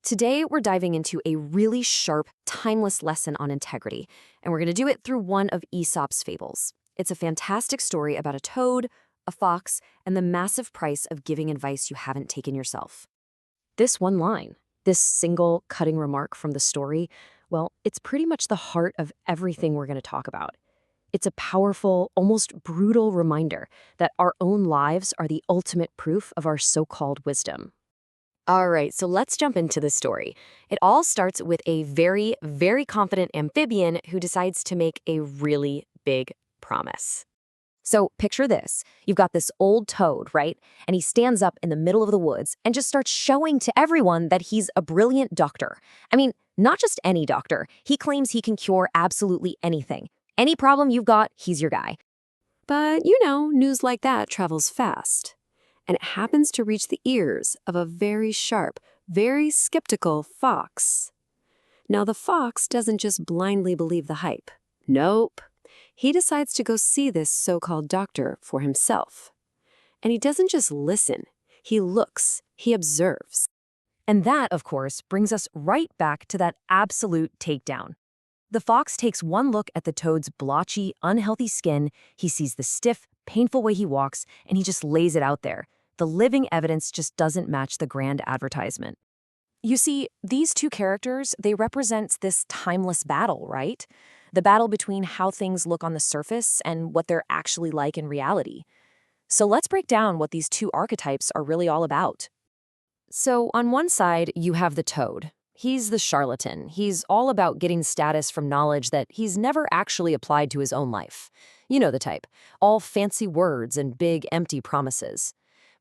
Today, we're diving into a really sharp, timeless lesson on integrity, and we're going to do it through one of Aesop's fables. It's a fantastic story about a toad, a fox, and the massive price of giving advice you haven't taken yourself. This one line, this single cutting remark from the story, well, it's pretty much the heart of everything we're going to talk about. It's a powerful, almost brutal reminder that our own lives are the ultimate proof of our so-called wisdom. All right, so let's jump into the story. It all starts with a very, very confident amphibian who decides to make a really big promise. So picture this. You've got this old toad, right? And he stands up in the middle of the woods and just starts showing to everyone that he's a brilliant doctor. I mean, not just any doctor. He claims he can cure absolutely anything. Any problem you've got, he's your guy. But, news like that travels fast. And it happens to reach the ears of a very sharp, very skeptical fox. Now, the fox doesn't just blindly believe the hype. Nope. He decides to go see this so-called doctor for himself. And he doesn't just listen. He looks. He observes. And that, of course, brings us right back to that absolute takedown. The fox takes one look at the toad's blotchy, unhealthy skin, he sees the stiff, painful way he walks, and he just lays it out there. The living evidence just doesn't match the grand advertisement. You see, these two characters, they represent this timeless battle, right? The battle between how things look on the surface and what they're actually like in reality. So let's break down what these two archetypes are really all about. So on one side, you have the toad. He's the charlatan. He's all about getting status from knowledge that he's never actually applied to his own life. You know the type. All fancy words and big, empty promises.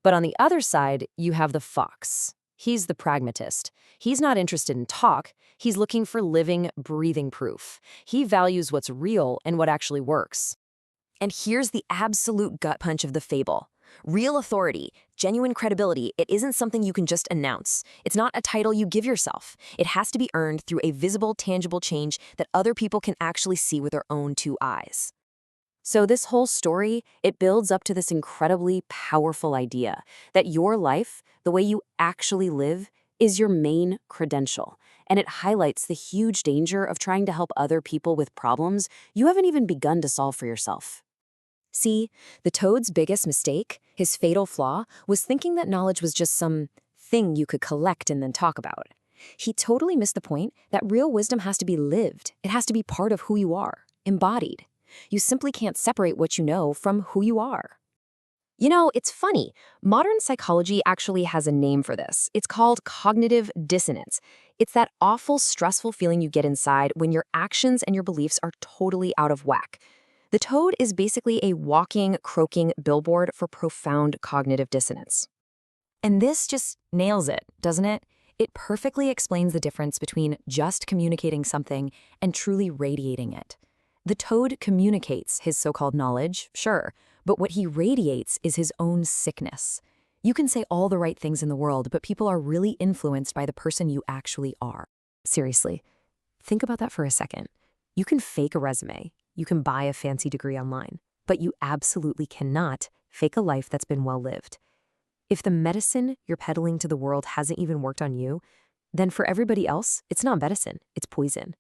But on the other side, you have the fox. He's the pragmatist. He's not interested in talk. He's looking for living, breathing proof. He values what's real and what actually works. And here's the absolute gut punch of the fable. Real authority, genuine credibility, it isn't something you can just announce. It's not a title you give yourself. It has to be earned through a visible, tangible change that other people can actually see with their own two eyes. So this whole story, it builds up to this incredibly powerful idea that your life, the way you actually live, is your main credential. And it highlights the huge danger of trying to help other people with problems you haven't even begun to solve for yourself. See, the toad's biggest mistake, his fatal flaw, was thinking that knowledge was just some thing you could collect and then talk about. He totally missed the point that real wisdom has to be lived. It has to be part of who you are, embodied. You simply can't separate what you know from who you are. It's funny. Modern psychology actually has a name for this. It's called cognitive dissonance. It's that awful, stressful feeling you get inside when your actions and your beliefs are totally out of whack. The toad is basically a walking, croaking billboard for profound cognitive dissonance. And this just nails it, doesn't it? It perfectly explains the difference between just communicating something and truly radiating it. The toad communicates his so-called knowledge, sure, but what he radiates is his own sickness. You can say all the right things in the world, but people are really influenced by the person you actually are. Seriously, think about that for a second. You can fake a resume, you can buy a fancy degree online, but you absolutely cannot fake a life that's been well lived. If the medicine you're peddling to the world hasn't even worked on you, then for everybody else, it's not medicine, it's poison.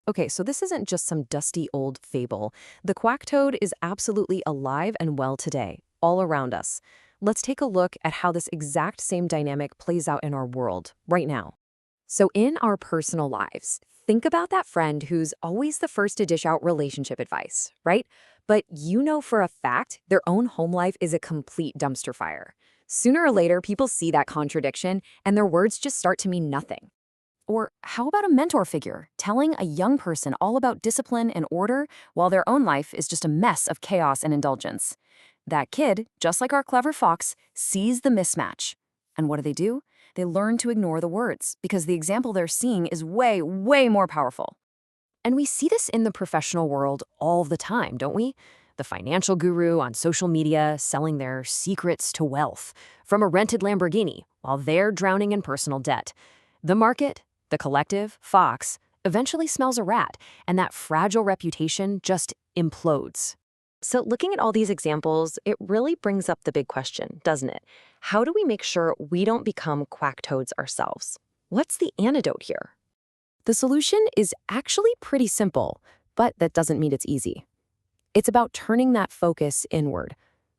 Okay, so this isn't just some dusty old fable. The quack toad is absolutely alive and well today, all around us. Let's take a look at how this exact same dynamic plays out in our world right now. So in our personal lives, think about that friend who's always the first to dish out relationship advice, right? But you know for a fact their own home life is a complete dumpster fire. Sooner or later, people see that contradiction and their words just start to mean nothing. Or how about a mentor figure telling a young person all about discipline and order while their own life is just a mess of chaos and indulgence? That kid, just like our clever fox, sees the mismatch. And what do? They learn to ignore the words because the example they're seeing is way, way more powerful. And we see this in the professional world all the time, don't we? The financial guru on social media selling their secrets to wealth from a rented Lamborghini while they're drowning in personal debt. The market, the collective, Fox, eventually smells a rat, and that fragile reputation just implodes. So looking at all these examples, it really brings up the big question, doesn't it? How do we make sure we don't become quack toads ourselves? What's the antidote here? The solution is actually pretty simple, but that doesn't mean it's easy. It's about turning that focus inward.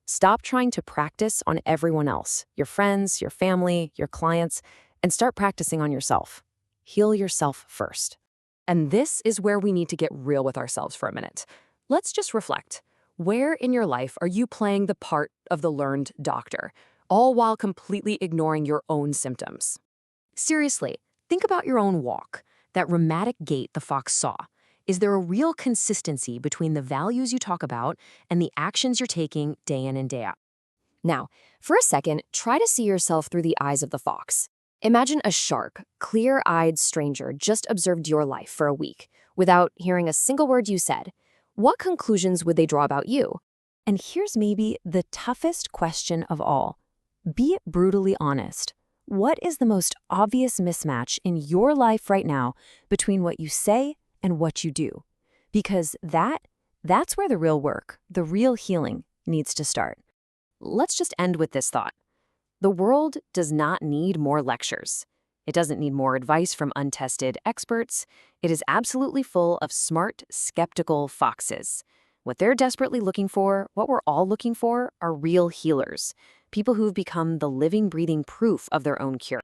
Stop trying to practice on everyone else, your friends, your family, your clients, and start practicing on yourself. Heal yourself first. And this is where we need to get real with ourselves for a minute. Let's just reflect. Where in your life are you playing the part of the learned doctor, all while completely ignoring your own symptoms? Seriously, think about your own walk, that rheumatic gait the fox saw. Is there a real consistency between the values you talk about and the actions you're taking day in and day out? Now, for a second, try to see yourself through the eyes of the fox. Imagine a sharp, clear-eyed stranger just observed your life for a week without hearing a single word you said. What conclusions would they draw about you? And here's maybe the toughest question of all. Be brutally honest. What is the most obvious mismatch in your life right now between what you say and what you do? Because that's where the real work, the real healing needs to start. Let's just end with this thought. The world does not need more lectures. It doesn't need more advice from untested experts. It is absolutely full of smart, skeptical foxes. What they're desperately looking for, what we're all looking for, are real healers. People who've become the living, breathing proof of their own cure.